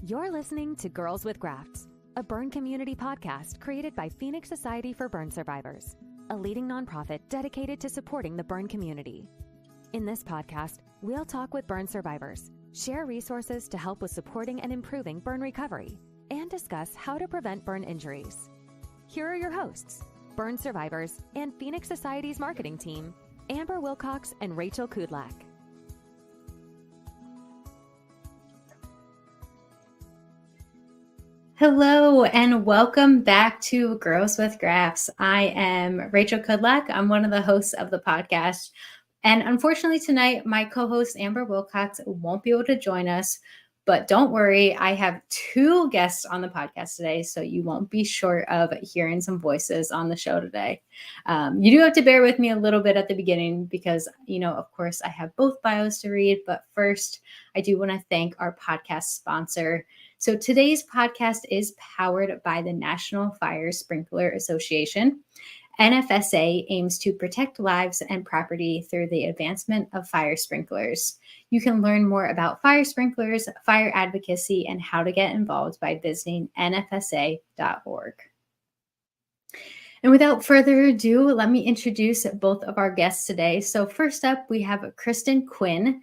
You're listening to Girls with Grafts, a burn community podcast created by Phoenix Society for Burn Survivors, a leading nonprofit dedicated to supporting the burn community. In this podcast, we'll talk with burn survivors, share resources to help with supporting and improving burn recovery, and discuss how to prevent burn injuries. Here are your hosts, burn survivors and Phoenix Society's marketing team, Amber Wilcox and Rachel Kudlak. Hello and welcome back to Girls with Grafts. I am Rachel Kudlak. I'm one of the hosts of the podcast. And unfortunately tonight, my co-host Amber Wilcox won't be able to join us. But don't worry, I have two guests on the podcast today, so you won't be short of hearing some voices on the show today. You do have to bear with me a little bit at the beginning because, of course, I have both bios to read. But first, I do want to thank our podcast sponsor. So today's podcast is powered by the National Fire Sprinkler Association. NFSA aims to protect lives and property through the advancement of fire sprinklers. You can learn more about fire sprinklers, fire advocacy, and how to get involved by visiting nfsa.org. And without further ado, let me introduce both of our guests today. So first up, we have Kristen Quinn,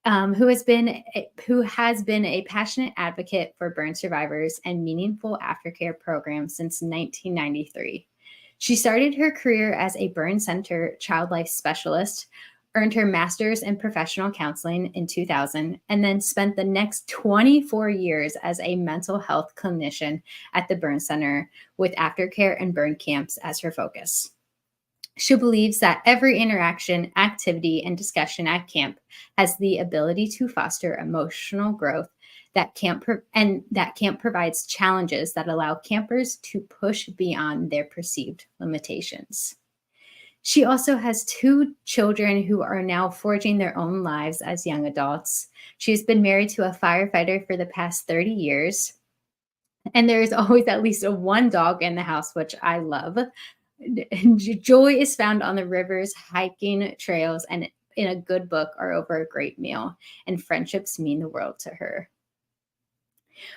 who has been a passionate advocate for burn survivors and meaningful aftercare programs since 1993. She started her career as a burn center child life specialist, earned her master's in professional counseling in 2000, and then spent the next 24 years as a mental health clinician at the burn center with aftercare and burn camps as her focus. She believes that every interaction, activity, and discussion at camp has the ability to foster emotional growth. That camp provides challenges that allow campers to push beyond their perceived limitations. She also has two children who are now forging their own lives as young adults. She has been married to a firefighter for the past 30 years. And there is always at least one dog in the house, which I love. Joy is found on the rivers, hiking trails, and in a good book or over a great meal. And friendships mean the world to her.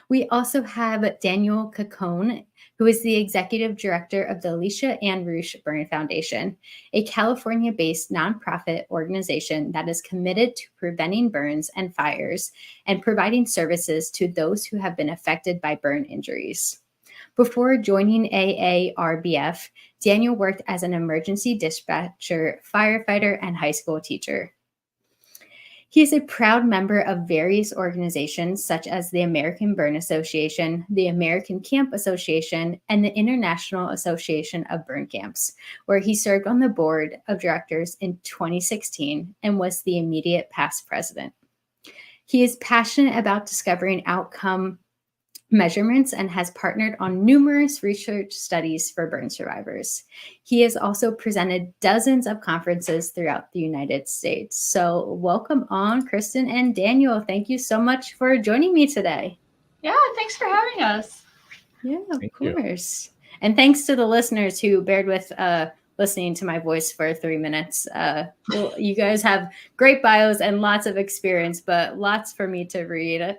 We also have Daniel Chacon, who is the executive director of the Alicia Ann Rush Burn Foundation, a California-based nonprofit organization that is committed to preventing burns and fires and providing services to those who have been affected by burn injuries. Before joining AARBF, Daniel worked as an emergency dispatcher, firefighter, and high school teacher. He is a proud member of various organizations such as the American Burn Association, the American Camp Association, and the International Association of Burn Camps, where he served on the board of directors in 2016 and was the immediate past president. He is passionate about discovering outcome measurements and has partnered on numerous research studies for burn survivors. He has also presented dozens of conferences throughout the United States. So welcome on, Kristen and Daniel. Thank you so much for joining me today. Yeah, thanks for having us. Yeah, of course. And thanks to the listeners who bared with listening to my voice for 3 minutes. You guys have great bios and lots of experience, but lots for me to read.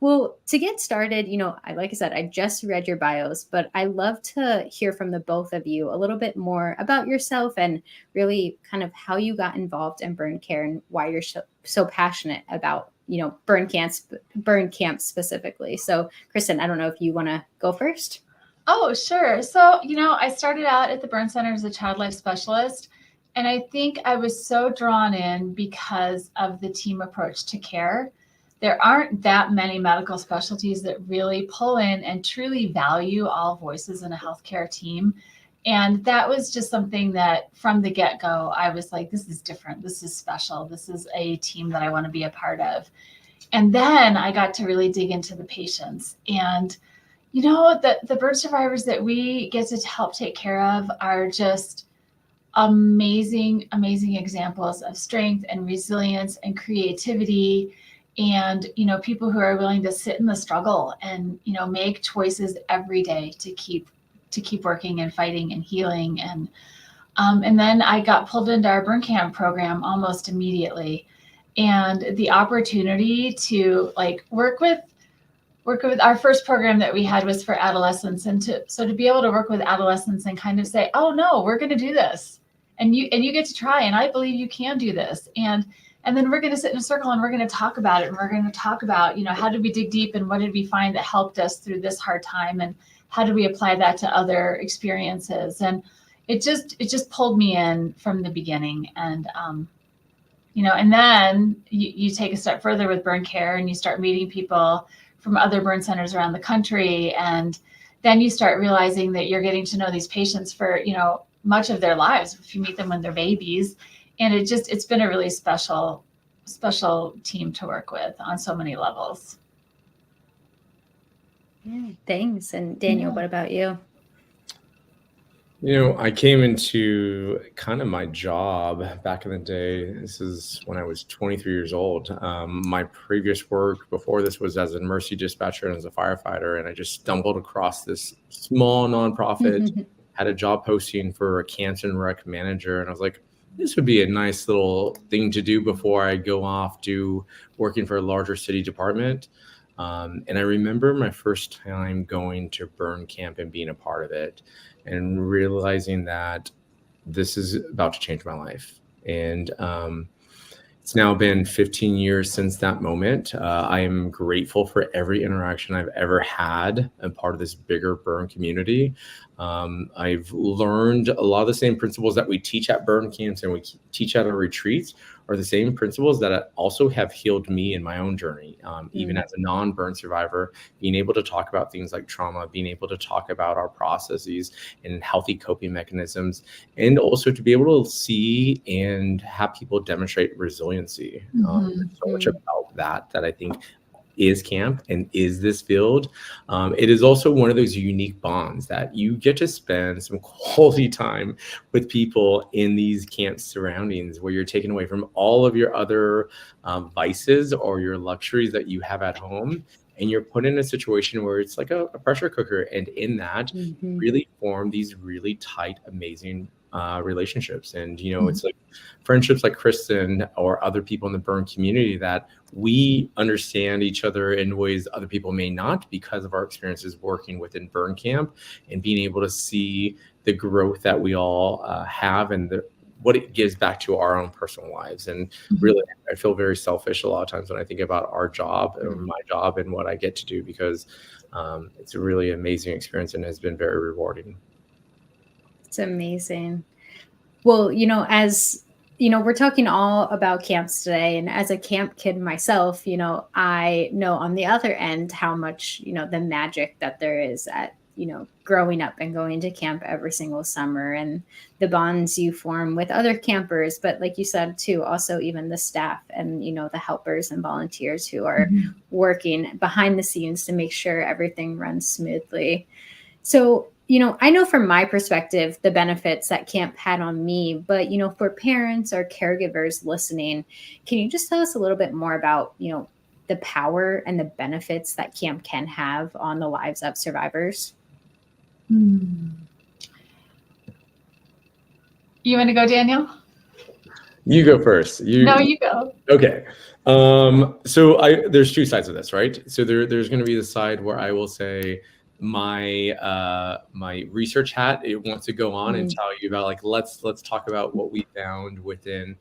Well, to get started, like I said, I just read your bios, but I love to hear from the both of you a little bit more about yourself and really kind of how you got involved in burn care and why you're so passionate about, burn camps specifically. So, Kristen, I don't know if you want to go first. Oh, sure. So, I started out at the burn center as a child life specialist, and I think I was so drawn in because of the team approach to care. There aren't that many medical specialties that really pull in and truly value all voices in a healthcare team. And that was just something that from the get-go, I was like, this is different. This is special. This is a team that I want to be a part of. And then I got to really dig into the patients. And, the burn survivors that we get to help take care of are just amazing, amazing examples of strength and resilience and creativity. And, people who are willing to sit in the struggle and, make choices every day to keep working and fighting and healing. And then I got pulled into our burn camp program almost immediately. and the opportunity to like work with our first program that we had was for adolescents, and to be able to work with adolescents and kind of say, oh no, we're going to do this, and you get to try, and I believe you can do this, and then we're going to sit in a circle and we're going to talk about it, and we're going to talk about, you know, how did we dig deep and what did we find that helped us through this hard time, and how do we apply that to other experiences. And it just pulled me in from the beginning. And you know, and then you take a step further with burn care, and you start meeting people from other burn centers around the country. And then you start realizing that you're getting to know these patients for, you know, much of their lives if you meet them when they're babies. And it's been a really special team to work with on so many levels. Yeah, thanks. And Daniel, what about you? You know, I came into kind of my job back in the day. This is when I was 23 years old. My previous work before this was as an emergency dispatcher and as a firefighter. And I just stumbled across this small nonprofit, had a job posting for a cancer and rec manager. And I was like, this would be a nice little thing to do before I go off to working for a larger city department. And I remember my first time going to burn camp and being a part of it and realizing that this is about to change my life. And it's now been 15 years since that moment. I am grateful for every interaction I've ever had and part of this bigger burn community. I've learned a lot of the same principles that we teach at burn camps and we teach at our retreats are the same principles that also have healed me in my own journey. Even as a non-burn survivor, being able to talk about things like trauma, being able to talk about our processes and healthy coping mechanisms, and also to be able to see and have people demonstrate resiliency. So much about that I think is camp and is this field. It is also one of those unique bonds that you get to spend some quality time with people in these camp surroundings where you're taken away from all of your other vices or your luxuries that you have at home. And you're put in a situation where it's like a pressure cooker. And in that, really form these really tight, amazing relationships. And, you know, it's like friendships like Kristen or other people in the burn community that we understand each other in ways other people may not because of our experiences working within burn camp and being able to see the growth that we all have and what it gives back to our own personal lives. And really, I feel very selfish a lot of times when I think about our job or my job and what I get to do, because it's a really amazing experience and has been very rewarding. It's amazing. Well, you know, as you know, we're talking all about camps today. And as a camp kid myself, you know, I know on the other end how much, you know, the magic that there is at, you know, growing up and going to camp every single summer and the bonds you form with other campers. But like you said, too, also even the staff and, you know, the helpers and volunteers who are working behind the scenes to make sure everything runs smoothly. So, you know, I know from my perspective, the benefits that camp had on me, but, you know, for parents or caregivers listening, can you just tell us a little bit more about, you know, the power and the benefits that camp can have on the lives of survivors? You want to go, Daniel? You go first. No, you go. Okay. So there's two sides of this, right? So there's going to be the side where I will say, my research hat, it wants to go on and tell you about like let's talk about what we found within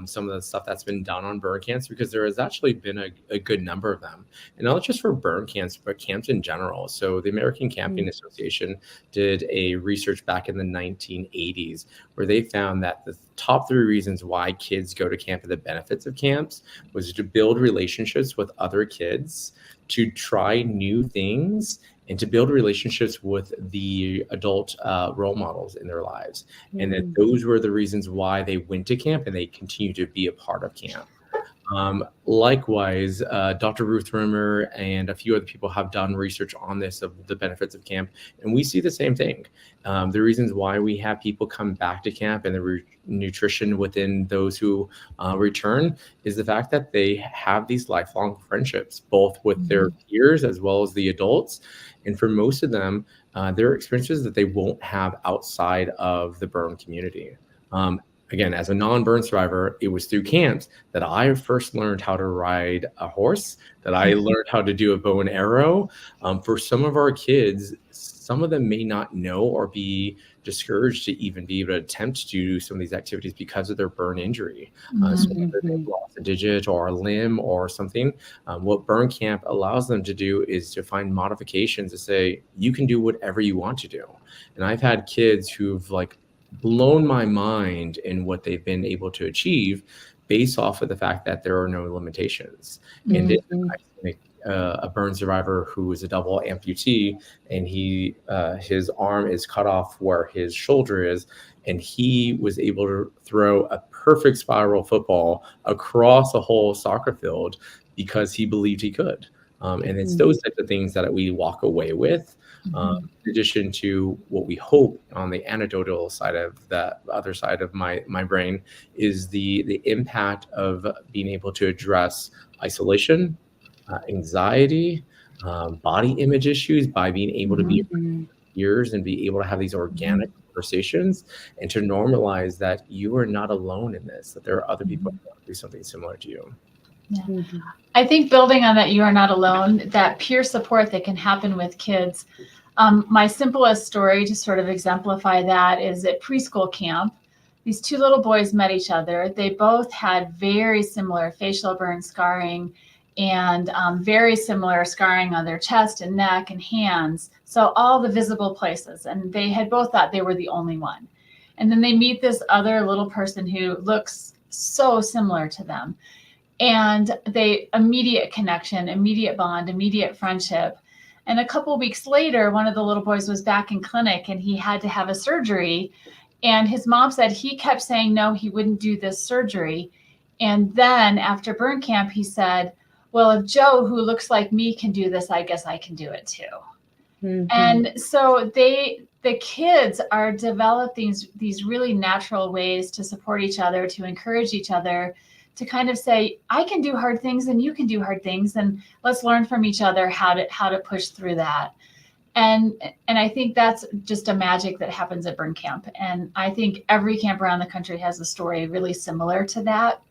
some of the stuff that's been done on burn camps, because there has actually been a good number of them, and not just for burn camps but camps in general. So the American Camping Association did a research back in the 1980s where they found that the top 3 reasons why kids go to camp and the benefits of camps was to build relationships with other kids, to try new things, and to build relationships with the adult role models in their lives. And that those were the reasons why they went to camp and they continue to be a part of camp. Likewise, Dr. Ruth Rimmer and a few other people have done research on this, of the benefits of camp. And we see the same thing. The reasons why we have people come back to camp and the nutrition within those who return is the fact that they have these lifelong friendships, both with their peers as well as the adults. And for most of them, there are experiences that they won't have outside of the burn community. again, as a non-burn survivor, it was through camps that I first learned how to ride a horse, that I learned how to do a bow and arrow. For some of our kids, some of them may not know or be discouraged to even be able to attempt to do some of these activities because of their burn injury. So whether they've lost a digit or a limb or something, what burn camp allows them to do is to find modifications to say, you can do whatever you want to do. And I've had kids who've like blown my mind in what they've been able to achieve based off of the fact that there are no limitations. And a burn survivor who is a double amputee, and his arm is cut off where his shoulder is, and he was able to throw a perfect spiral football across a whole soccer field because he believed he could. And it's those types of things that we walk away with. In addition to what we hope on the anecdotal side of that other side of my brain is the impact of being able to address isolation, anxiety, body image issues by being able to be peers and be able to have these organic conversations and to normalize that you are not alone in this, that there are other people who want to do something similar to you. Yeah. I think building on that, you are not alone, that peer support that can happen with kids. My simplest story to sort of exemplify that is at preschool camp. These two little boys met each other. They both had very similar facial burn scarring and very similar scarring on their chest and neck and hands. So all the visible places. And they had both thought they were the only one. And then they meet this other little person who looks so similar to them. And they immediate connection, immediate bond, immediate friendship. And a couple of weeks later, one of the little boys was back in clinic and he had to have a surgery. And his mom said he kept saying, no, he wouldn't do this surgery. And then after burn camp, he said, well, if Joe, who looks like me, can do this, I guess I can do it too. And so the kids are developing these really natural ways to support each other, to encourage each other, to kind of say, I can do hard things and you can do hard things, and let's learn from each other how to push through that. And I think that's just a magic that happens at burn camp. And I think every camp around the country has a story really similar to that.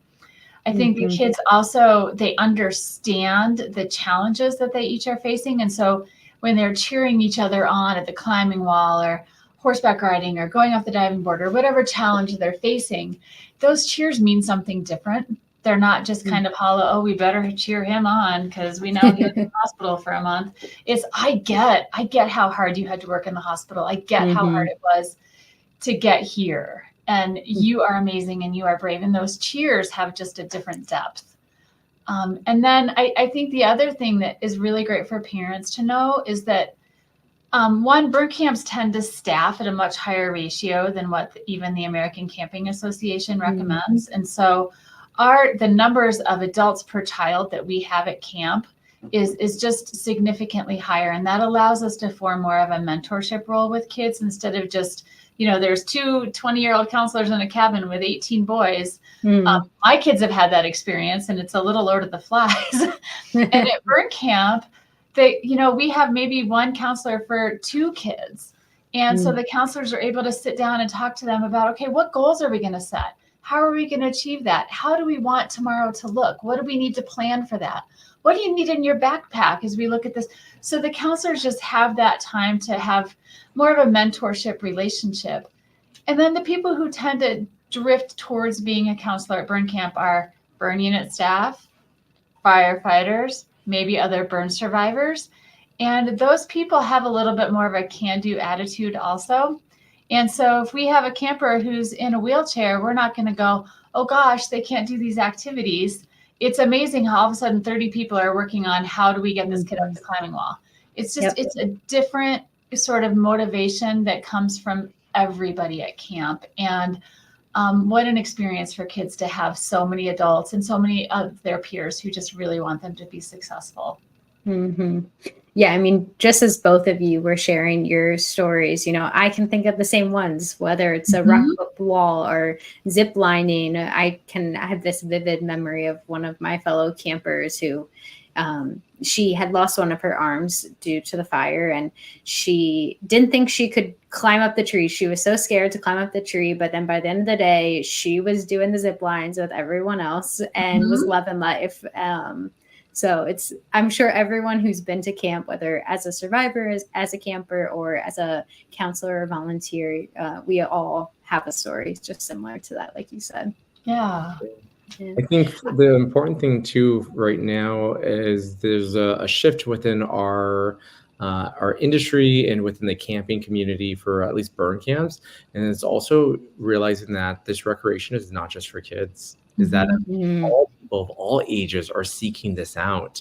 I think the kids also, they understand the challenges that they each are facing. And so when they're cheering each other on at the climbing wall or horseback riding or going off the diving board or whatever challenge they're facing, those cheers mean something different. They're not just kind of hollow, oh, we better cheer him on because we know he's in the hospital for a month. It's, I get how hard you had to work in the hospital. I get how hard it was to get here. And you are amazing and you are brave. And those cheers have just a different depth. And then I think the other thing that is really great for parents to know is that one, burn camps tend to staff at a much higher ratio than what even the American Camping Association recommends. And so the numbers of adults per child that we have at camp is just significantly higher. And that allows us to form more of a mentorship role with kids instead of just, there's two 20-year-old counselors in a cabin with 18 boys. My kids have had that experience and it's a little Lord of the Flies. And at burn camp, we have maybe one counselor for two kids. And so the counselors are able to sit down and talk to them about, okay, what goals are we going to set? How are we going to achieve that? How do we want tomorrow to look? What do we need to plan for that? What do you need in your backpack as we look at this? So the counselors just have that time to have more of a mentorship relationship. And then the people who tend to drift towards being a counselor at burn camp are burn unit staff, firefighters, maybe other burn survivors. And those people have a little bit more of a can-do attitude also. And so if we have a camper who's in a wheelchair, we're not going to go, oh gosh, they can't do these activities. It's amazing how all of a sudden 30 people are working on how do we get this kid up the climbing wall. It's just, it's a different sort of motivation that comes from everybody at camp. And what an experience for kids to have so many adults and so many of their peers who just really want them to be successful. Yeah, I mean, just as both of you were sharing your stories, I can think of the same ones, whether it's a rock wall or zip lining. I have this vivid memory of one of my fellow campers who she had lost one of her arms due to the fire, and she didn't think she could climb up the tree. She was so scared to climb up the tree, but then by the end of the day, she was doing the zip lines with everyone else and was loving life. So I'm sure everyone who's been to camp, whether as a survivor, as a camper, or as a counselor or volunteer, we all have a story just similar to that, like you said. Yeah. I think the important thing too right now is there's a shift within our industry and within the camping community for at least burn camps, and it's also realizing that this recreation is not just for kids. Is that all people of all ages are seeking this out.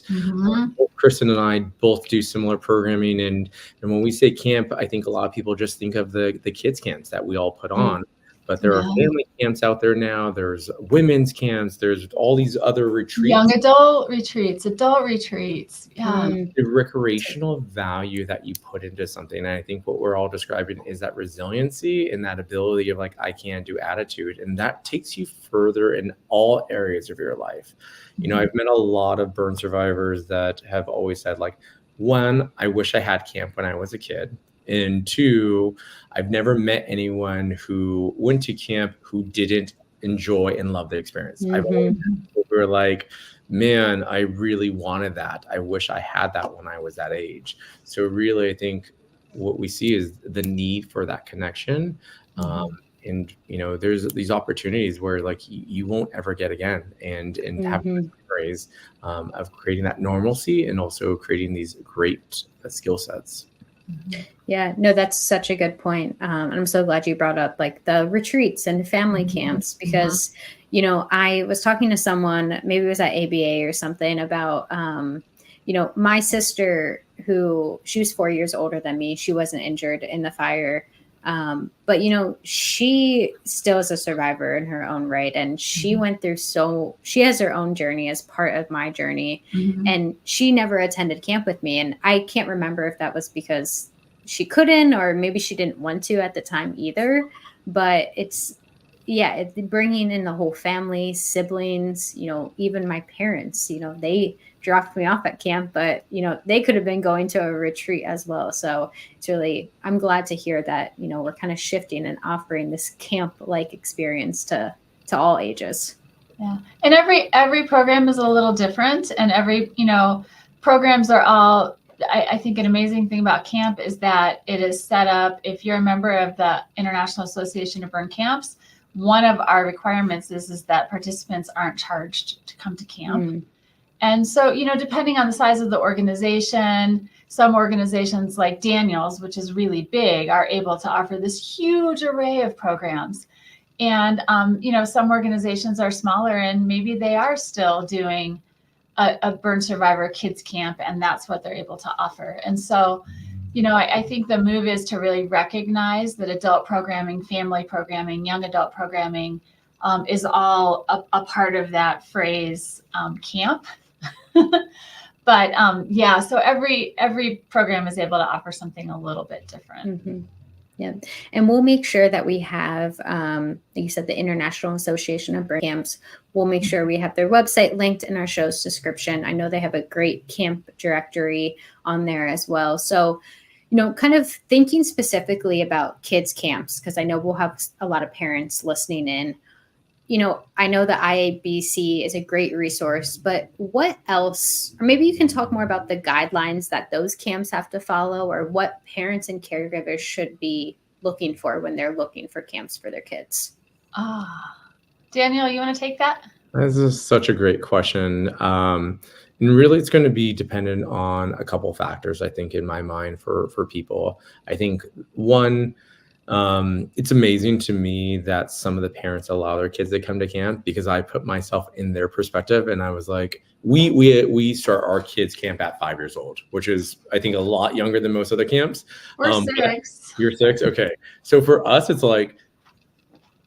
Kristen and I both do similar programming, and when we say camp, I think a lot of people just think of the kids camps that we all put on. But there are family camps out there now. There's women's camps. There's all these other retreats. Young adult retreats, adult retreats. Yeah. The recreational value that you put into something. And I think what we're all describing is that resiliency and that ability of like, I can do attitude. And that takes you further in all areas of your life. You know, I've met a lot of burn survivors that have always said like, one, I wish I had camp when I was a kid. And two, I've never met anyone who went to camp who didn't enjoy and love the experience. I've always had people who are like, man, I really wanted that. I wish I had that when I was that age. So really, I think what we see is the need for that connection. And, you know, there's these opportunities where like you won't ever get again, and having memories of creating that normalcy and also creating these great skill sets. Yeah, no, that's such a good point. And I'm so glad you brought up like the retreats and family camps, because, you know, I was talking to someone, maybe it was at ABA or something, about, you know, my sister, who she was 4 years older than me. She wasn't injured in the fire. But, you know, she still is a survivor in her own right. And she went through she has her own journey as part of my journey. And she never attended camp with me. And I can't remember if that was because she couldn't, or maybe she didn't want to at the time either. But it's bringing in the whole family, siblings, you know, even my parents, you know, they dropped me off at camp, but, you know, they could have been going to a retreat as well. So it's really, I'm glad to hear that, you know, we're kind of shifting and offering this camp-like experience to all ages. Yeah. And every program is a little different, and every, you know, programs are all, I think an amazing thing about camp is that it is set up, if you're a member of the International Association of Burn Camps, one of our requirements is that participants aren't charged to come to camp. And so, you know, depending on the size of the organization, some organizations like Daniel's, which is really big, are able to offer this huge array of programs. And, you know, some organizations are smaller, and maybe they are still doing a burn survivor kids camp, and that's what they're able to offer. And so, you know, I think the move is to really recognize that adult programming, family programming, young adult programming is all a part of that phrase, camp. But yeah, so every program is able to offer something a little bit different. Yeah. And we'll make sure that we have, like you said, the International Association of Burn Camps. We'll make sure we have their website linked in our show's description. I know they have a great camp directory on there as well. So, you know, kind of thinking specifically about kids camps, because I know we'll have a lot of parents listening in. You know, I know the IABC is a great resource, but what else, or maybe you can talk more about the guidelines that those camps have to follow, or what parents and caregivers should be looking for when they're looking for camps for their kids. Daniel, you want to take that? This is such a great question. And really, it's going to be dependent on a couple factors, I think, in my mind for people. I think one, it's amazing to me that some of the parents allow their kids to come to camp, because I put myself in their perspective, and I was like, we start our kids camp at 5 years old, which is, I think, a lot younger than most other camps. We're 6. You're 6? Okay. So for us, it's like,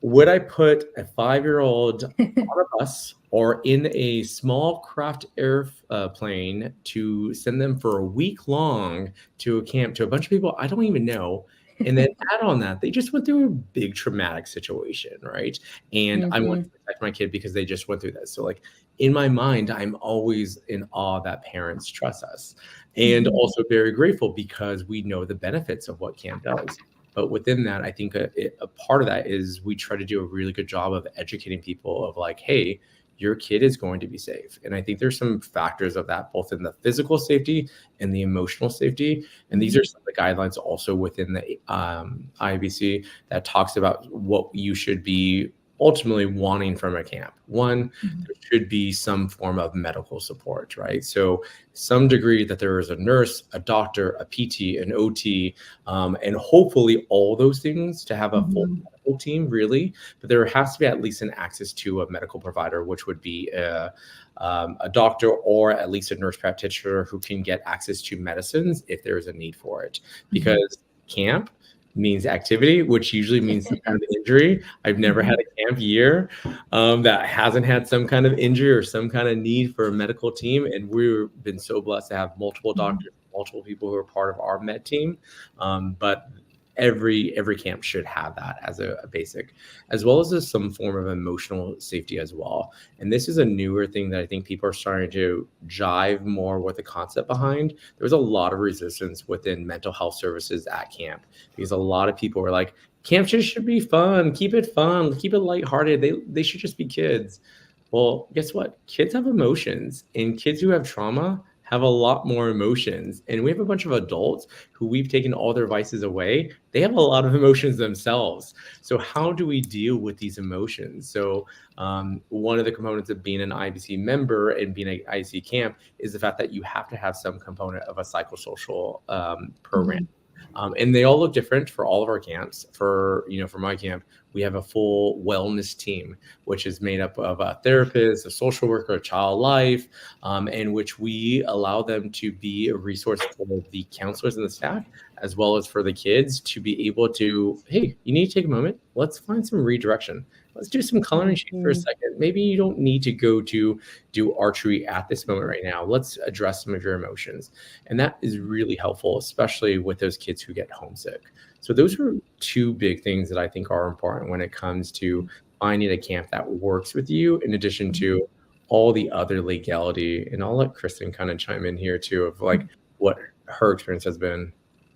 would I put a 5-year-old on a bus or in a small craft airplane to send them for a week long to a camp to a bunch of people I don't even know, And then add on that, they just went through a big traumatic situation, right? And I want to protect my kid because they just went through that. So like in my mind, I'm always in awe that parents trust us, and also very grateful because we know the benefits of what camp does. But within that, I think a part of that is we try to do a really good job of educating people of like, hey, your kid is going to be safe. And I think there's some factors of that, both in the physical safety and the emotional safety. And these are some of the guidelines also within the IABC that talks about what you should be ultimately wanting from a camp. One, there should be some form of medical support, right? So some degree that there is a nurse, a doctor, a PT, an OT, and hopefully all those things to have a full medical team, really. But there has to be at least an access to a medical provider, which would be a doctor or at least a nurse practitioner who can get access to medicines if there is a need for it. Because camp means activity, which usually means some kind of injury. I've never had a camp year that hasn't had some kind of injury or some kind of need for a medical team. And we've been so blessed to have multiple doctors, multiple people who are part of our med team. But every camp should have that as a basic, as well as some form of emotional safety as well. And this is a newer thing that I think people are starting to jive more with the concept behind. There was a lot of resistance within mental health services at camp because a lot of people were like, camp just should be fun, keep it lighthearted. They should just be kids. Well, guess what? Kids have emotions, and kids who have trauma have a lot more emotions. And we have a bunch of adults who we've taken all their vices away. They have a lot of emotions themselves. So how do we deal with these emotions? So one of the components of being an IABC member and being an IABC camp is the fact that you have to have some component of a psychosocial program. And they all look different for all of our camps. For my camp, we have a full wellness team, which is made up of a therapist, a social worker, a child life, in which we allow them to be a resource for the counselors and the staff, as well as for the kids to be able to, hey, you need to take a moment. Let's find some redirection. Let's do some coloring sheet for a second. Maybe you don't need to go to do archery at this moment right now. Let's address some of your emotions. And that is really helpful, especially with those kids who get homesick. So those are two big things that I think are important when it comes to finding a camp that works with you, in addition to all the other legality. And I'll let Kristen kind of chime in here too, of like what her experience has been.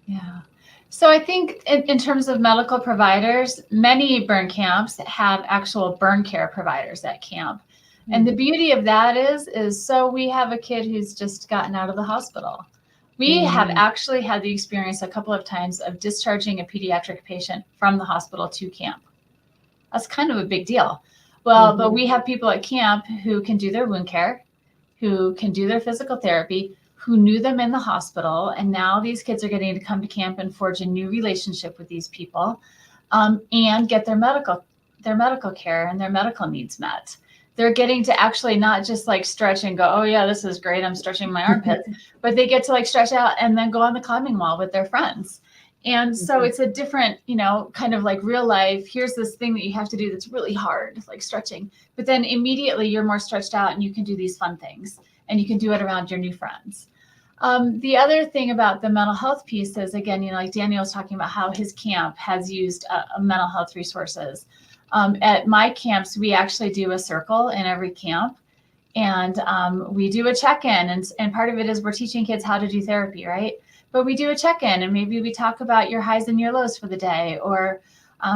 Yeah. So I think in terms of medical providers, many burn camps have actual burn care providers at camp. And the beauty of that is so we have a kid who's just gotten out of the hospital. We have actually had the experience a couple of times of discharging a pediatric patient from the hospital to camp. That's kind of a big deal. Well, but we have people at camp who can do their wound care, who can do their physical therapy, who knew them in the hospital. And now these kids are getting to come to camp and forge a new relationship with these people, and get their medical care and their medical needs met. They're getting to actually not just like stretch and go, oh yeah, this is great, I'm stretching my armpits, but they get to like stretch out and then go on the climbing wall with their friends. And so it's a different, kind of like real life, here's this thing that you have to do that's really hard, like stretching, but then immediately you're more stretched out and you can do these fun things and you can do it around your new friends. The other thing about the mental health piece is, again, like Daniel was talking about how his camp has used mental health resources. At my camps, we actually do a circle in every camp, and we do a check-in, and part of it is we're teaching kids how to do therapy, right? But we do a check-in, and maybe we talk about your highs and your lows for the day, or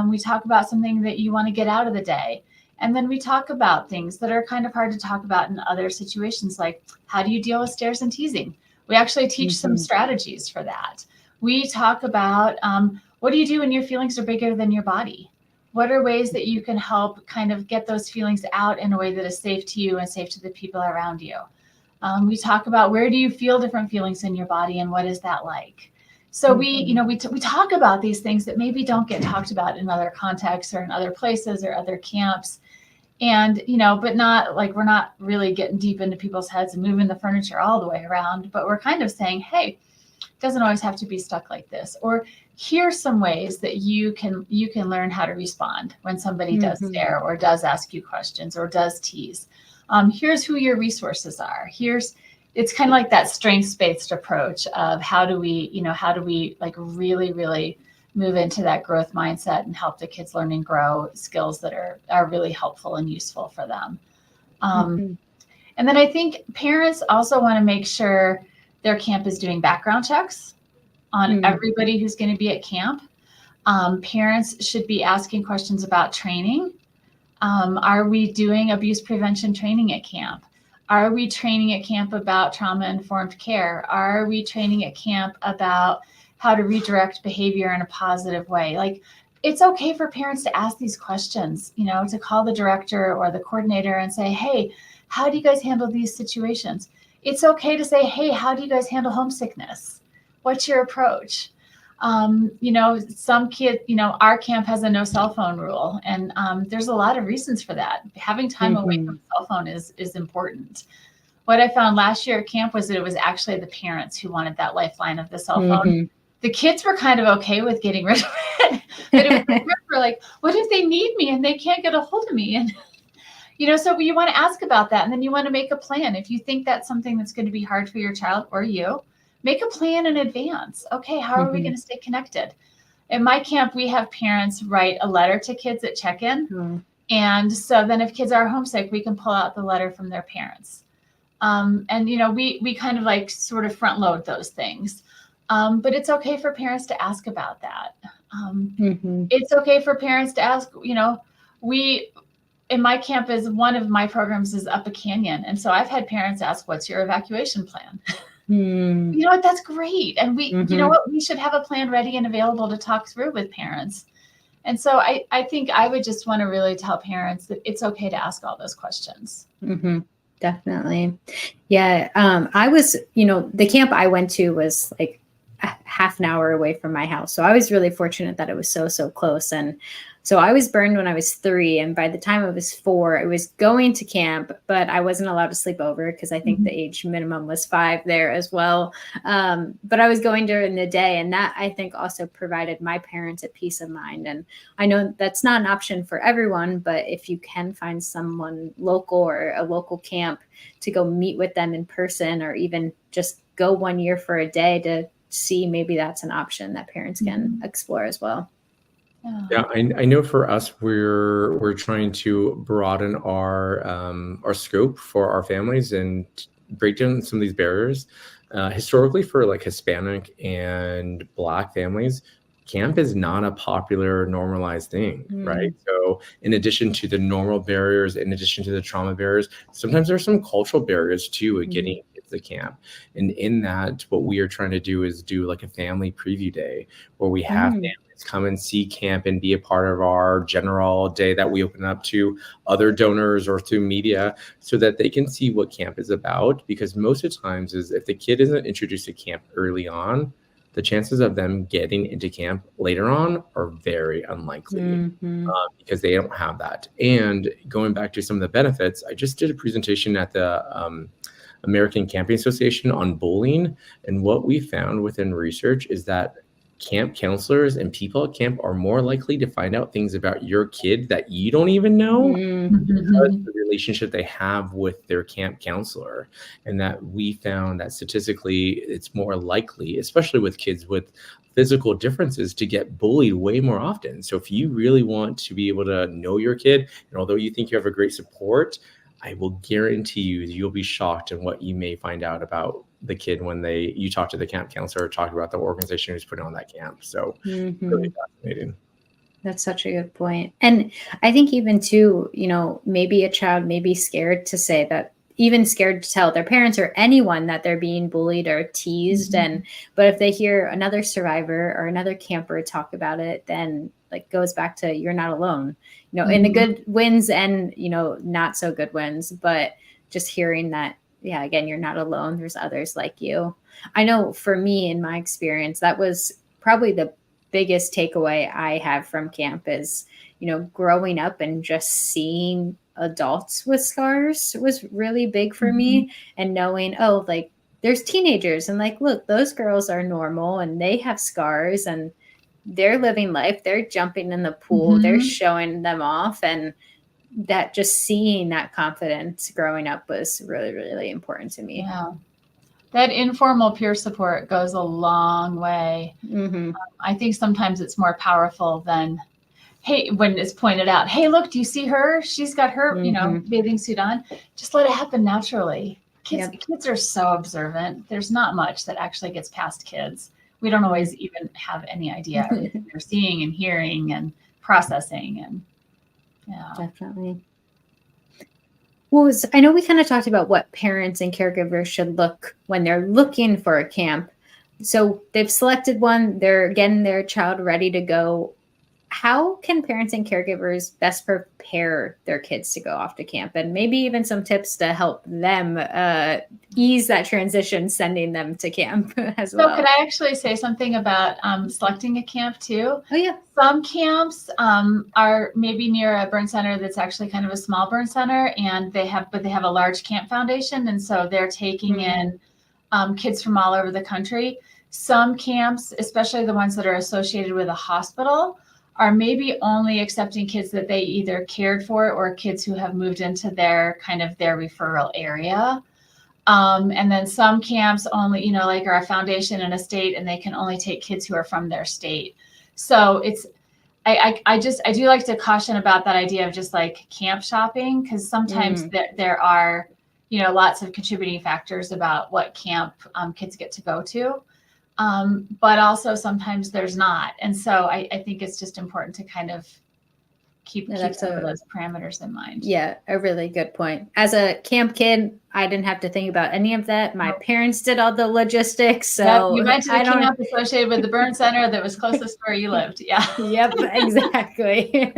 we talk about something that you want to get out of the day. And then we talk about things that are kind of hard to talk about in other situations, like how do you deal with stares and teasing? We actually teach some strategies for that. We talk about what do you do when your feelings are bigger than your body? What are ways that you can help kind of get those feelings out in a way that is safe to you and safe to the people around you? We talk about where do you feel different feelings in your body and what is that like? So we talk about these things that maybe don't get talked about in other contexts or in other places or other camps. And, but not like we're not really getting deep into people's heads and moving the furniture all the way around, but we're kind of saying, hey, it doesn't always have to be stuck like this. Or here's some ways that you can learn how to respond when somebody does stare or does ask you questions or does tease. Here's who your resources are. It's kind of like that strengths-based approach of how do we like really, really move into that growth mindset and help the kids learn and grow skills that are really helpful and useful for them. And then I think parents also want to make sure their camp is doing background checks on everybody who's going to be at camp. Parents should be asking questions about training. Are we doing abuse prevention training at camp? Are we training at camp about trauma-informed care? Are we training at camp about how to redirect behavior in a positive way? Like, it's okay for parents to ask these questions, you know, to call the director or the coordinator and say, hey, how do you guys handle these situations? It's okay to say, hey, how do you guys handle homesickness? What's your approach? You know, some kids, you know, our camp has a no cell phone rule, and there's a lot of reasons for that. Having time away from the cell phone is important. What I found last year at camp was that it was actually the parents who wanted that lifeline of the cell phone. The kids were kind of okay with getting rid of it, but it was the parents were like, what if they need me and they can't get a hold of me? And you know, so you want to ask about that, and then you want to make a plan. If you think that's something that's going to be hard for your child or you, make a plan in advance. Okay, how are we going to stay connected? In my camp, we have parents write a letter to kids at check-in. And so then if kids are homesick, we can pull out the letter from their parents. And, you know, we kind of like sort of front load those things. But it's okay for parents to ask about that. It's okay for parents to ask, you know, in my camp is one of my programs is up a canyon. And so I've had parents ask, what's your evacuation plan? You know what, that's great. And we, you know what, we should have a plan ready and available to talk through with parents. And so I think I would just want to really tell parents that it's okay to ask all those questions. Definitely. Yeah. I was, you know, the camp I went to was like a half an hour away from my house. So I was really fortunate that it was so close. And so I was burned when I was 3. And by the time I was 4, I was going to camp, but I wasn't allowed to sleep over because I think the age minimum was 5 there as well. But I was going during the day, and that I think also provided my parents a peace of mind. And I know that's not an option for everyone, but if you can find someone local or a local camp to go meet with them in person, or even just go 1 year for a day to see, maybe that's an option that parents can explore as well. Yeah, I know for us, we're trying to broaden our scope for our families and break down some of these barriers. Historically, for like Hispanic and Black families, camp is not a popular, normalized thing, right? So in addition to the normal barriers, in addition to the trauma barriers, sometimes there's some cultural barriers too with getting kids to camp. And in that, what we are trying to do is do like a family preview day where we have families come and see camp and be a part of our general day that we open up to other donors or through media, so that they can see what camp is about. Because most of the times is if the kid isn't introduced to camp early on, the chances of them getting into camp later on are very unlikely because they don't have that. And going back to some of the benefits, I just did a presentation at the American Camping Association on bullying. And what we found within research is that camp counselors and people at camp are more likely to find out things about your kid that you don't even know because of the relationship they have with their camp counselor. And that we found that statistically it's more likely, especially with kids with physical differences, to get bullied way more often. So if you really want to be able to know your kid, and although you think you have a great support, I will guarantee you'll be shocked in what you may find out about the kid when you talk to the camp counselor or talk about the organization who's putting on that camp. So really fascinating. That's such a good point. And I think even too, you know, maybe a child may be scared to say that, even scared to tell their parents or anyone that they're being bullied or teased. But if they hear another survivor or another camper talk about it, then like goes back to, you're not alone, you know, in the good wins and, you know, not so good wins, but just hearing that, yeah, again, you're not alone. There's others like you. I know for me, in my experience, that was probably the biggest takeaway I have from camp is, you know, growing up and just seeing adults with scars was really big for me. And knowing, oh, like there's teenagers and like, look, those girls are normal and they have scars and they're living life. They're jumping in the pool. They're showing them off. And that just seeing that confidence growing up was really, really important to me. Yeah. That informal peer support goes a long way. Mm-hmm. I think sometimes it's more powerful than, hey, when it's pointed out, hey, look, do you see her? She's got her, bathing suit on. Just let it happen naturally. Kids are so observant. There's not much that actually gets past kids. We don't always even have any idea everything they're seeing and hearing and processing. And yeah, definitely. Well, I know we kind of talked about what parents and caregivers should look when they're looking for a camp. So they've selected one, they're getting their child ready to go. How can parents and caregivers best prepare their kids to go off to camp? And maybe even some tips to help them ease that transition, sending them to camp as well. So could I actually say something about selecting a camp too? Oh, yeah. Some camps are maybe near a burn center that's actually kind of a small burn center, and they have a large camp foundation. And so they're taking in kids from all over the country. Some camps, especially the ones that are associated with a hospital, are maybe only accepting kids that they either cared for or kids who have moved into their referral area. And then some camps only, like are a foundation in a state, and they can only take kids who are from their state. So I do like to caution about that idea of just like camp shopping, because sometimes there are, lots of contributing factors about what camp kids get to go to. But also sometimes there's not. And so I think it's just important to kind of keep some of those parameters in mind. Yeah, a really good point. As a camp kid, I didn't have to think about any of that. My parents did all the logistics. So you went to the camp associated with the burn center that was closest to where you lived. Yeah. Yep, exactly.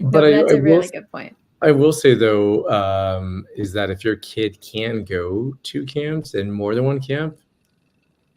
But that's a really good point. I will say though, is that if your kid can go to camps and more than one camp,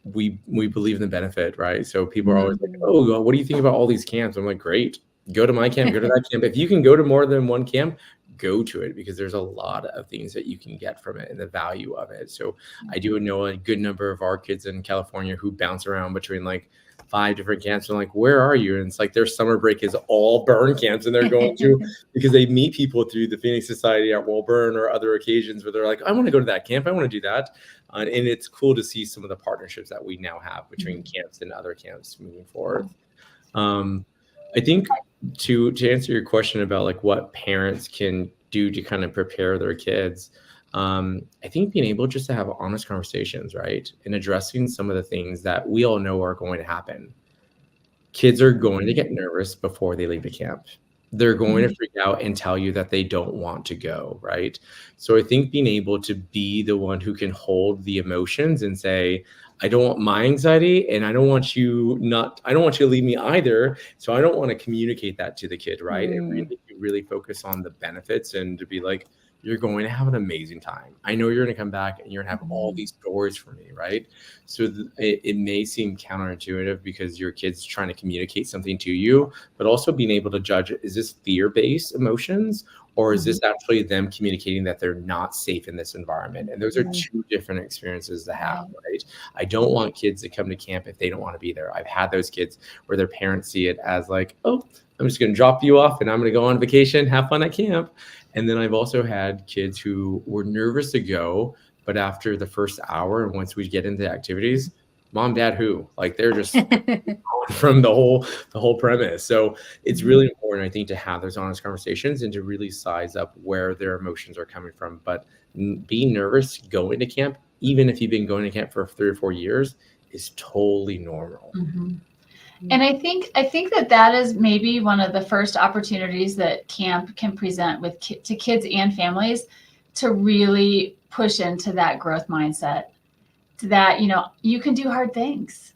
we believe in the benefit, right? So people are always like, oh, what do you think about all these camps? I'm like, great, go to my camp, go to that camp. If you can go to more than one camp, go to it, because there's a lot of things that you can get from it and the value of it. So I do know a good number of our kids in California who bounce around between like 5 different camps. And like, where are you? And it's like their summer break is all burn camps, and they're going to because they meet people through the Phoenix Society at World Burn or other occasions where they're like, I want to go to that camp, I want to do that. And it's cool to see some of the partnerships that we now have between camps and other camps moving forward. I think to answer your question about like what parents can do to kind of prepare their kids, I think being able just to have honest conversations, right? And addressing some of the things that we all know are going to happen. Kids are going to get nervous before they leave the camp. They're going to freak out and tell you that they don't want to go, right? So I think being able to be the one who can hold the emotions and say, I don't want my anxiety, and I don't want you to leave me either. So I don't want to communicate that to the kid, right? And really focus on the benefits and to be like, you're going to have an amazing time. I know you're going to come back and you're going to have all these stories for me, right? So it may seem counterintuitive because your kid's trying to communicate something to you, but also being able to judge, is this fear-based emotions, or is this actually them communicating that they're not safe in this environment? And those are two different experiences to have, right? I don't want kids to come to camp if they don't want to be there. I've had those kids where their parents see it as like, oh, I'm just going to drop you off and I'm going to go on vacation, have fun at camp. And then I've also had kids who were nervous to go, but after the first hour, and once we get into activities, mom, dad, who? Like they're just from the whole premise. So it's really important, I think, to have those honest conversations and to really size up where their emotions are coming from. But being nervous going to camp, even if you've been going to camp for 3 or 4 years, is totally normal. And I think that is maybe one of the first opportunities that camp can present to kids and families to really push into that growth mindset, to that, you can do hard things,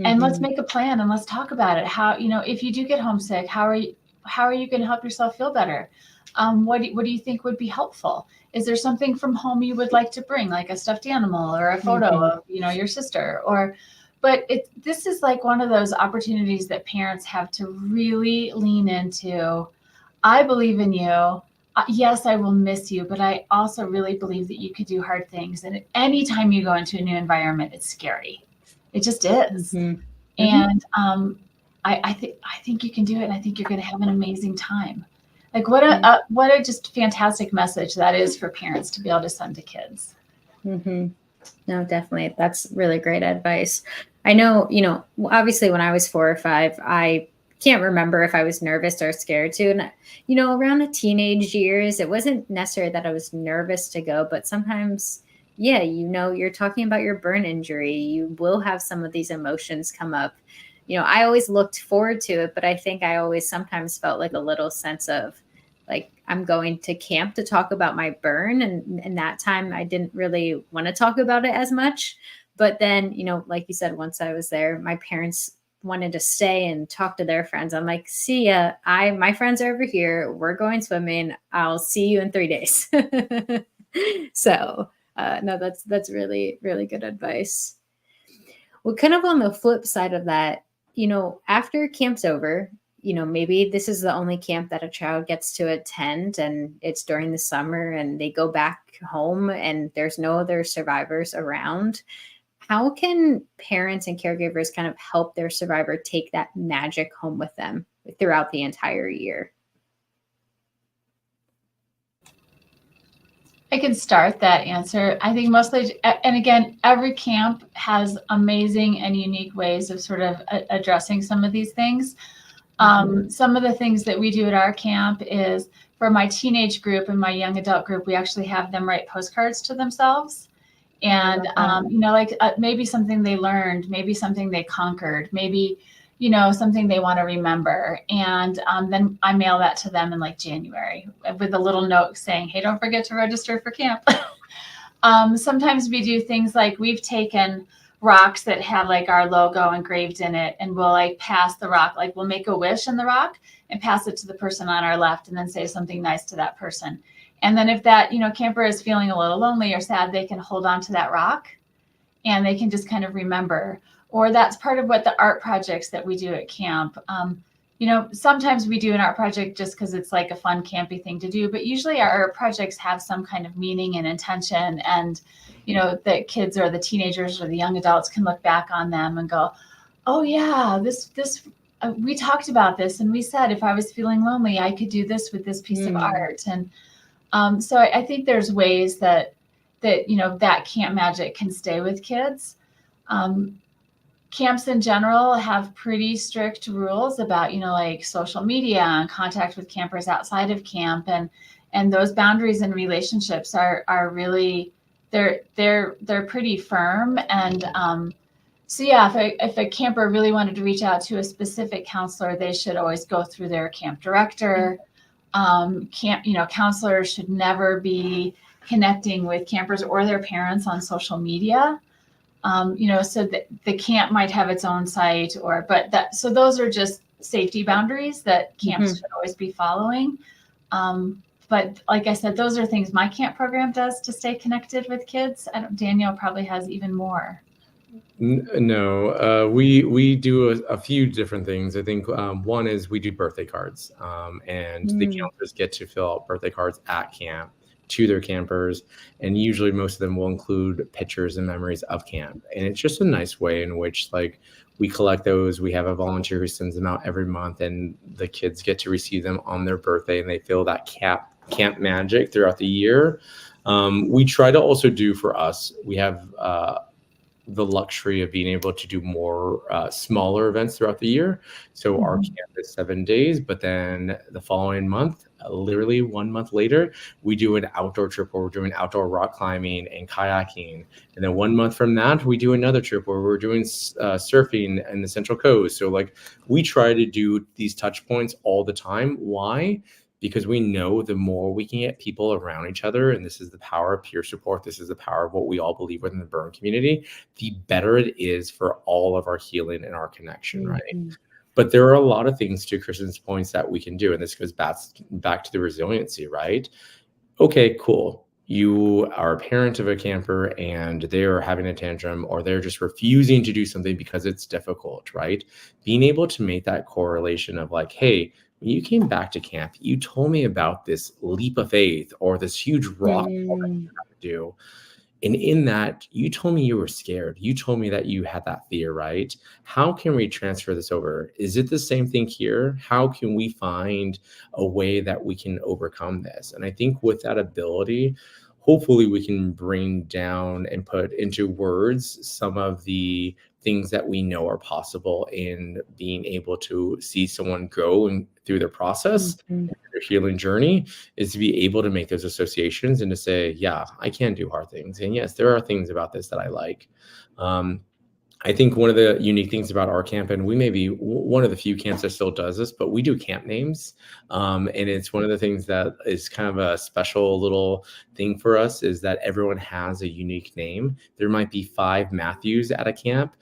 and let's make a plan and let's talk about it. How, if you do get homesick, how are you going to help yourself feel better? What do you think would be helpful? Is there something from home you would like to bring, like a stuffed animal or a photo of, your sister? But this is like one of those opportunities that parents have to really lean into. I believe in you. Yes, I will miss you, but I also really believe that you could do hard things. And anytime you go into a new environment, it's scary. It just is. And I think you can do it. And I think you're going to have an amazing time. Like what a just fantastic message that is for parents to be able to send to kids. No, definitely. That's really great advice. I know, obviously when I was 4 or 5, I can't remember if I was nervous or scared to. And, around the teenage years, it wasn't necessarily that I was nervous to go, but sometimes, yeah, you're talking about your burn injury. You will have some of these emotions come up. I always looked forward to it, but I think I always sometimes felt like a little sense of like, I'm going to camp to talk about my burn. And that time I didn't really want to talk about it as much. But then, like you said, once I was there, my parents wanted to stay and talk to their friends. I'm like, see ya. My friends are over here. We're going swimming. I'll see you in 3 days. So no, that's really, really good advice. Well, kind of on the flip side of that, after camp's over, maybe this is the only camp that a child gets to attend and it's during the summer and they go back home and there's no other survivors around. How can parents and caregivers kind of help their survivor take that magic home with them throughout the entire year? I can start that answer. I think mostly, and again, every camp has amazing and unique ways of sort of addressing some of these things. Some of the things that we do at our camp is for my teenage group and my young adult group, we actually have them write postcards to themselves. And, maybe something they learned, maybe something they conquered, maybe, something they want to remember. And then I mail that to them in like January with a little note saying, hey, don't forget to register for camp. Sometimes we do things like we've taken rocks that have like our logo engraved in it, and we'll like pass the rock, like we'll make a wish in the rock and pass it to the person on our left and then say something nice to that person. And then if that, camper is feeling a little lonely or sad, they can hold on to that rock and they can just kind of remember. Or that's part of what the art projects that we do at camp. Sometimes we do an art project just because it's like a fun campy thing to do, but usually our art projects have some kind of meaning and intention, and the kids or the teenagers or the young adults can look back on them and go, oh yeah, this we talked about this and we said if I was feeling lonely, I could do this with this piece of art. And so I think there's ways that camp magic can stay with kids. Camps in general have pretty strict rules about, like social media and contact with campers outside of camp. And those boundaries and relationships are really, they're pretty firm. And so yeah, if a camper really wanted to reach out to a specific counselor, they should always go through their camp director. Counselors should never be connecting with campers or their parents on social media. So that the camp might have its own site so those are just safety boundaries that camps should always be following. But like I said, those are things my camp program does to stay connected with kids. Danielle probably has even more. No, we do a few different things. I think one is we do birthday cards, and the counselors get to fill out birthday cards at camp to their campers, and usually most of them will include pictures and memories of camp. And it's just a nice way in which like we collect those. We have a volunteer who sends them out every month, and the kids get to receive them on their birthday, and they feel that camp magic throughout the year. We try to also do for us, we have the luxury of being able to do more smaller events throughout the year. So our camp is 7 days, but then the following month, literally 1 month later, we do an outdoor trip where we're doing outdoor rock climbing and kayaking. And then 1 month from that, we do another trip where we're doing surfing in the Central Coast. So like we try to do these touch points all the time. Why? Because we know the more we can get people around each other, and this is the power of peer support, this is the power of what we all believe within the burn community, the better it is for all of our healing and our connection, right? But there are a lot of things, to Kristen's points, that we can do. And this goes back to the resiliency, right? Okay, cool. You are a parent of a camper and they're having a tantrum, or they're just refusing to do something because it's difficult, right? Being able to make that correlation of like, hey, when you came back to camp, you told me about this leap of faith or this huge rock that you have to do. And in that, you told me you were scared. You told me that you had that fear, right? How can we transfer this over? Is it the same thing here? How can we find a way that we can overcome this? And I think with that ability, hopefully we can bring down and put into words some of the things that we know are possible in being able to see someone go and through their process, their healing journey, is to be able to make those associations and to say, yeah, I can do hard things. And yes, there are things about this that I like. I think one of the unique things about our camp, and we may be one of the few camps that still does this, but we do camp names. And it's one of the things that is kind of a special little thing for us, is that everyone has a unique name. There might be 5 Matthews at a camp.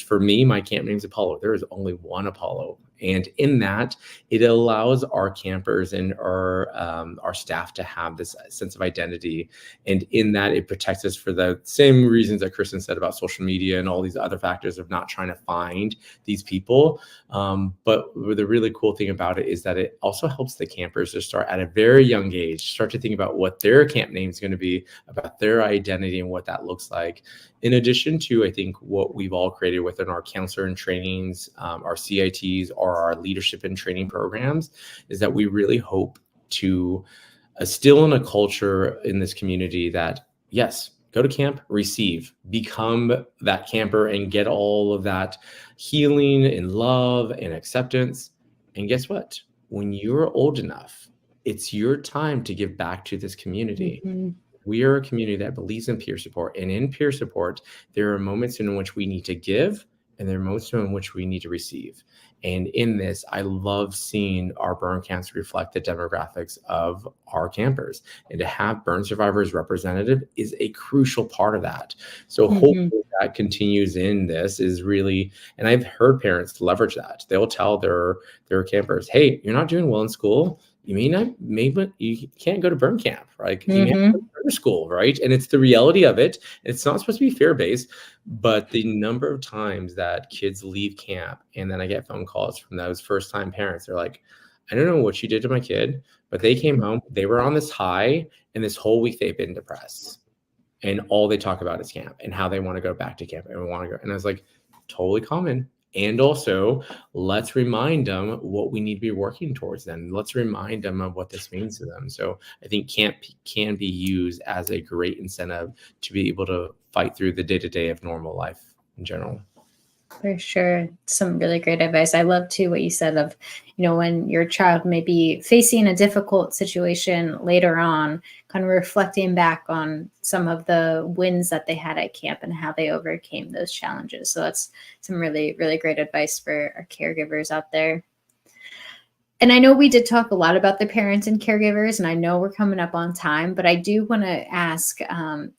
For me, my camp name's Apollo. There is only one Apollo. And in that, it allows our campers and our staff to have this sense of identity. And in that, it protects us for the same reasons that Kristen said about social media and all these other factors of not trying to find these people. But the really cool thing about it is that it also helps the campers to start at a very young age, start to think about what their camp name is going to be, about their identity and what that looks like. In addition to, I think, what we've all created within our counselor and trainings, our CITs, or our leadership and training programs, is that we really hope to instill in a culture in this community that, yes, go to camp, receive, become that camper and get all of that healing and love and acceptance. And guess what? When you're old enough, it's your time to give back to this community. We are a community that believes in peer support, and in peer support, there are moments in which we need to give, and there are moments in which we need to receive. And in this, I love seeing our burn camps reflect the demographics of our campers, and to have burn survivors representative is a crucial part of that. So hopefully that continues in this is really, and I've heard parents leverage that. They'll tell their campers, hey, you're not doing well in school. You may not, maybe you can't go to burn camp, right? You can't go to burn school, right? And it's the reality of it. It's not supposed to be fear-based, but the number of times that kids leave camp, and then I get phone calls from those first-time parents. They're like, I don't know what you did to my kid, but they came home, they were on this high, and this whole week they've been depressed. And all they talk about is camp and how they want to go back to camp and want to go. And I was like, totally common. And also, let's remind them what we need to be working towards them. Let's remind them of what this means to them. So I think camp can be used as a great incentive to be able to fight through the day-to-day of normal life in general. For sure. Some really great advice. I love too what you said of, when your child may be facing a difficult situation later on, kind of reflecting back on some of the wins that they had at camp and how they overcame those challenges. So that's some really, really great advice for our caregivers out there. And I know we did talk a lot about the parents and caregivers, and I know we're coming up on time, but I do want to ask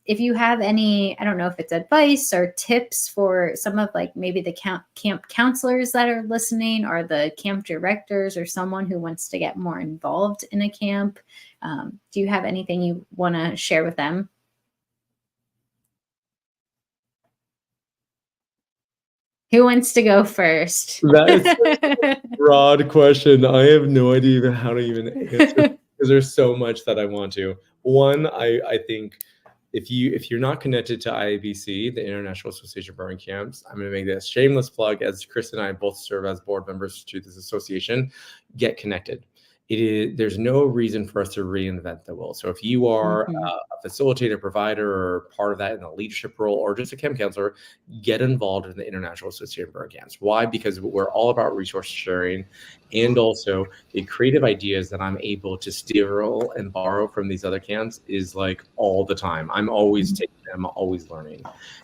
if you have any, I don't know if it's advice or tips for some of maybe the camp counselors that are listening, or the camp directors, or someone who wants to get more involved in a camp. Do you have anything you want to share with them? Who wants to go first? That is a broad question. I have no idea even how to even answer, because there's so much that I want to. One, I think if you're not connected to IABC, the International Association of Burn Camps, I'm going to make this shameless plug, as Chris and I both serve as board members to this association. Get connected. There's no reason for us to reinvent the wheel. So if you are a facilitator, provider, or part of that in a leadership role, or just a camp counselor, get involved in the International Association of Burn Camps. Why? Because we're all about resource sharing, and also the creative ideas that I'm able to steal and borrow from these other camps is all the time. I'm always taking them, always learning.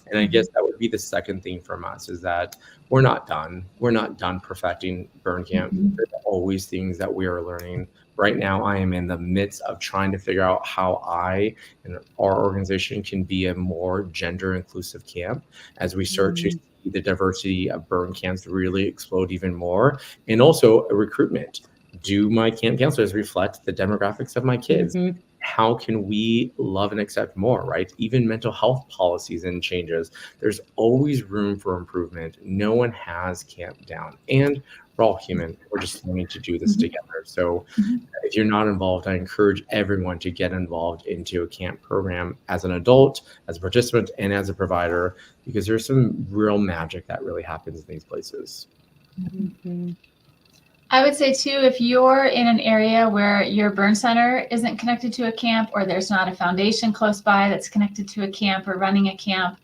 And I guess that would be the second thing from us, is that we're not done. We're not done perfecting burn camp. There's always things that we are learning. Right now, I am in the midst of trying to figure out how I and our organization can be a more gender inclusive camp as we start to see the diversity of burn camps really explode even more. And also a recruitment. Do my camp counselors reflect the demographics of my kids? How can we love and accept more, right? Even mental health policies and changes. There's always room for improvement. No one has camp down. And we're all human. We're just learning to do this together. So if you're not involved, I encourage everyone to get involved into a camp program as an adult, as a participant, and as a provider, because there's some real magic that really happens in these places. I would say too, if you're in an area where your burn center isn't connected to a camp, or there's not a foundation close by that's connected to a camp or running a camp,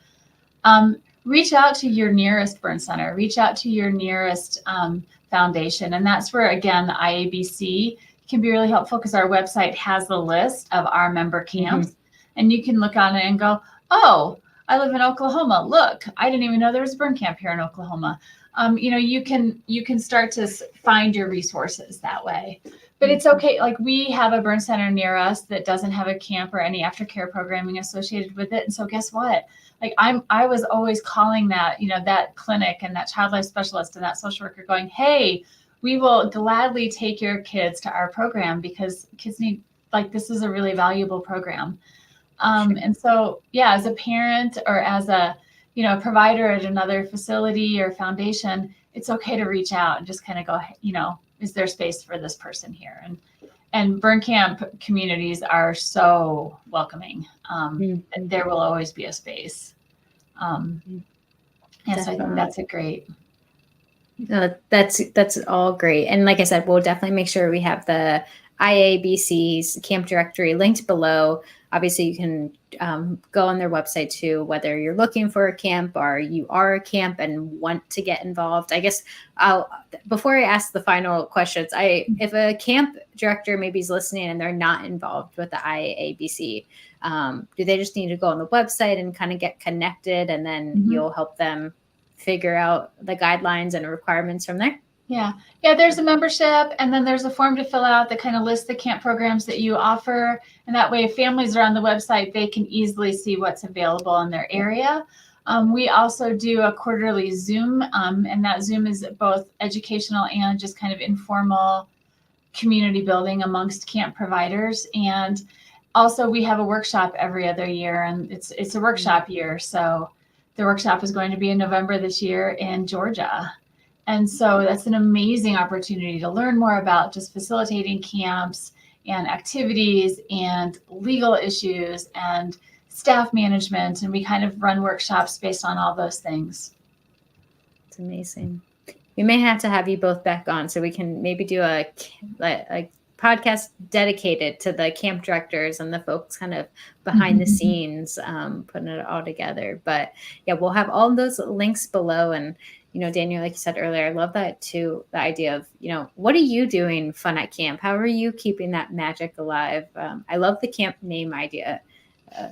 reach out to your nearest burn center, reach out to your nearest foundation. And that's where, again, the IABC can be really helpful, because our website has the list of our member camps, and you can look on it and go, oh, I live in Oklahoma. Look, I didn't even know there was a burn camp here in Oklahoma. You can start to find your resources that way. But it's okay. Like, we have a burn center near us that doesn't have a camp or any aftercare programming associated with it. And so guess what? Like, I was always calling that, that clinic and that child life specialist and that social worker going, hey, we will gladly take your kids to our program, because kids need, like, this is a really valuable program. And so, yeah, as a parent or as a provider at another facility or foundation, it's okay to reach out and just kind of go, is there space for this person here? And burn camp communities are so welcoming. And there will always be a space. So I think that's a great. That's all great. And like I said, we'll definitely make sure we have the IABC's camp directory linked below. Obviously, you can go on their website too, whether you're looking for a camp or you are a camp and want to get involved. I guess before I ask the final questions, if a camp director maybe is listening and they're not involved with the IABC, do they just need to go on the website and kind of get connected, and then you'll help them figure out the guidelines and requirements from there? Yeah. There's a membership, and then there's a form to fill out that kind of lists the camp programs that you offer. And that way, if families are on the website, they can easily see what's available in their area. We also do a quarterly Zoom, and that Zoom is both educational and just kind of informal community building amongst camp providers. And also, we have a workshop every other year, and it's a workshop year. So the workshop is going to be in November this year in Georgia. And so that's an amazing opportunity to learn more about just facilitating camps and activities and legal issues and staff management. And we kind of run workshops based on all those things. It's amazing. We may have to have you both back on so we can maybe do a podcast dedicated to the camp directors and the folks kind of behind the scenes, putting it all together. But yeah, we'll have all of those links below. And Daniel, like you said earlier, I love that too. The idea of, what are you doing fun at camp? How are you keeping that magic alive? I love the camp name idea.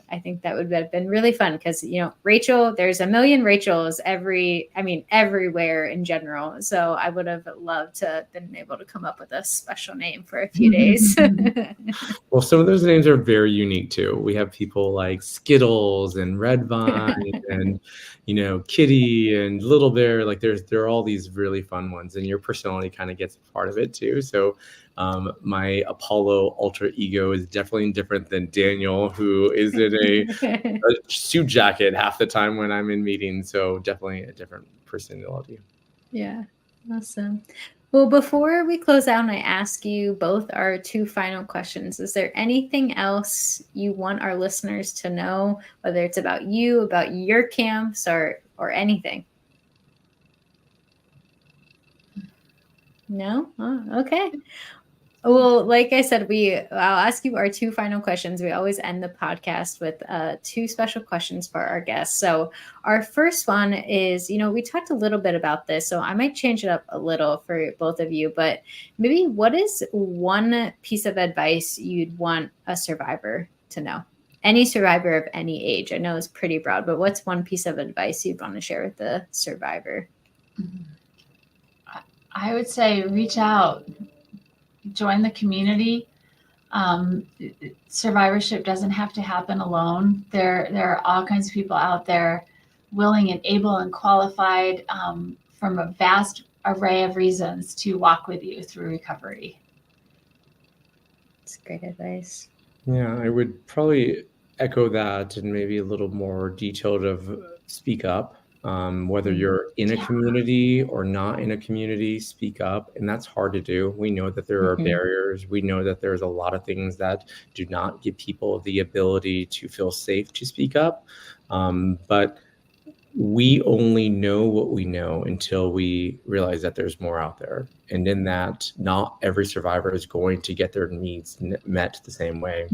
I think that would have been really fun because, Rachel, there's a million Rachels everywhere in general. So I would have loved to have been able to come up with a special name for a few days. Well, some of those names are very unique too. We have people like Skittles and Red Vine and, Kitty and Little Bear. Like there are all these really fun ones, and your personality kind of gets a part of it too. So my Apollo alter ego is definitely different than Daniel, who is in a suit jacket half the time when I'm in meetings. So definitely a different personality. Yeah, awesome. Well, before we close out and I ask you both our two final questions, is there anything else you want our listeners to know, whether it's about you, about your camps, or anything? No? Oh, okay. Well, like I said, I'll ask you our two final questions. We always end the podcast with two special questions for our guests. So our first one is, we talked a little bit about this, so I might change it up a little for both of you, but maybe what is one piece of advice you'd want a survivor to know? Any survivor of any age. I know it's pretty broad, but what's one piece of advice you'd want to share with the survivor? I would say reach out. Join the community. Survivorship doesn't have to happen alone. There are all kinds of people out there willing and able and qualified from a vast array of reasons to walk with you through recovery. That's great advice. Yeah, I would probably echo that and maybe a little more detailed of speak up. Whether you're in a community or not in a community, speak up. And that's hard to do. We know that there are barriers. We know that there's a lot of things that do not give people the ability to feel safe to speak up. But we only know what we know until we realize that there's more out there. And in that, not every survivor is going to get their needs met the same way.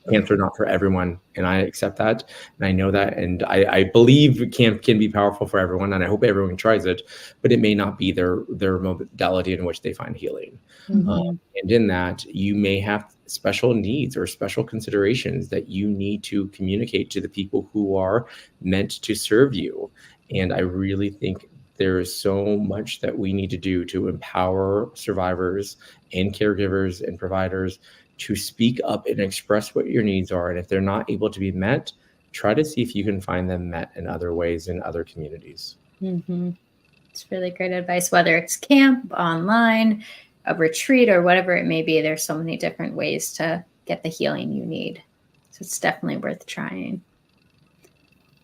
Cancer, not for everyone. And I accept that. And I know that. And I believe camp can be powerful for everyone. And I hope everyone tries it, but it may not be their modality in which they find healing. And in that, you may have special needs or special considerations that you need to communicate to the people who are meant to serve you. And I really think there is so much that we need to do to empower survivors and caregivers and providers to speak up and express what your needs are. And if they're not able to be met, try to see if you can find them met in other ways in other communities. It's really great advice, whether it's camp, online, a retreat, or whatever it may be. There's so many different ways to get the healing you need. So it's definitely worth trying.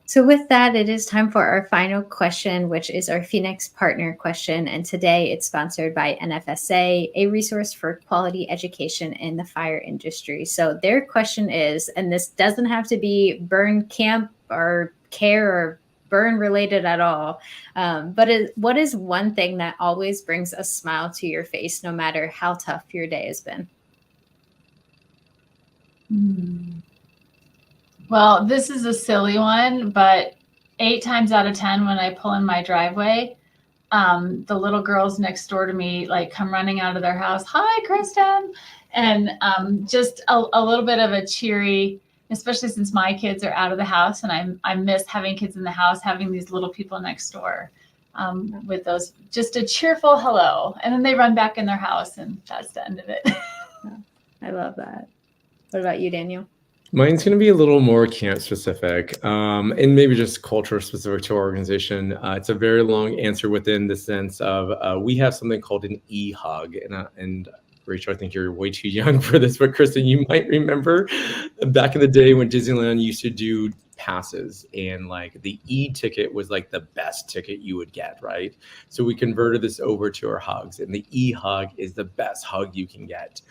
So with that, it is time for our final question, which is our Phoenix Partner question. And today it's sponsored by NFSA, a resource for quality education in the fire industry. So their question is, and this doesn't have to be burn camp or care or burn related at all, but what is one thing that always brings a smile to your face, no matter how tough your day has been? Well, this is a silly one, but 8 times out of 10, when I pull in my driveway, the little girls next door to me like come running out of their house. Hi, Kristen. And just a little bit of a cheery, especially since my kids are out of the house and I miss having kids in the house, having these little people next door with those, just a cheerful hello. And then they run back in their house and that's the end of it. I love that. What about you, Daniel? Mine's going to be a little more camp specific and maybe just culture specific to our organization. It's a very long answer within the sense of we have something called an e-hug. And Rachel, I think you're way too young for this, but Kristen, you might remember back in the day when Disneyland used to do passes and like the e-ticket was like the best ticket you would get, right? So we converted this over to our hugs, and the e-hug is the best hug you can get.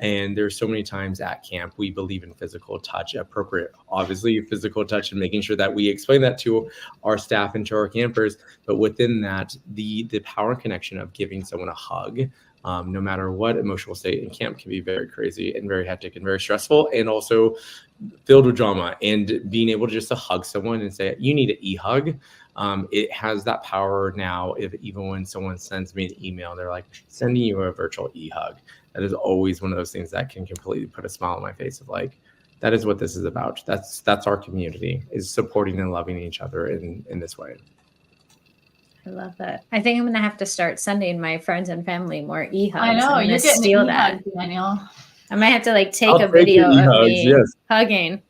And there's so many times at camp, we believe in physical touch, appropriate, obviously physical touch, and making sure that we explain that to our staff and to our campers. But within that, the power and connection of giving someone a hug, no matter what emotional state in camp, can be very crazy and very hectic and very stressful and also filled with drama. And being able to just to hug someone and say, you need an e-hug, it has that power now. If even when someone sends me an email, they're like sending you a virtual e-hug. That is always one of those things that can completely put a smile on my face of like, that is what this is about. That's our community, is supporting and loving each other in this way. I love that. I think I'm going to have to start sending my friends and family more e-hugs. I know, you're getting steal that, that. Daniel. I might have to like take a video of me hugging.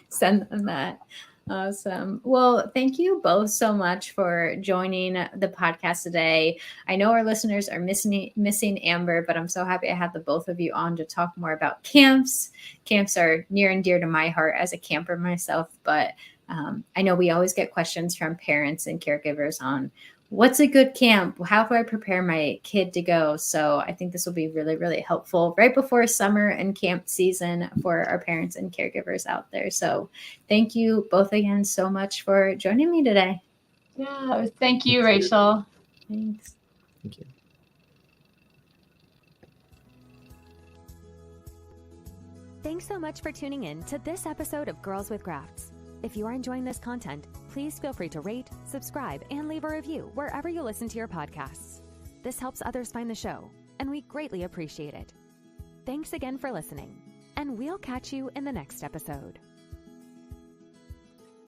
Send them that. Awesome. Well, thank you both so much for joining the podcast today. I know our listeners are missing Amber, but I'm so happy I had the both of you on to talk more about camps. Camps are near and dear to my heart as a camper myself, but I know we always get questions from parents and caregivers on what's a good camp? How do I prepare my kid to go? So I think this will be really, really helpful right before summer and camp season for our parents and caregivers out there. So thank you both again so much for joining me today. Yeah, thank you, Rachel. Thanks. Thank you. Thanks so much for tuning in to this episode of Girls with Grafts. If you are enjoying this content, please feel free to rate, subscribe, and leave a review wherever you listen to your podcasts. This helps others find the show, and we greatly appreciate it. Thanks again for listening, and we'll catch you in the next episode.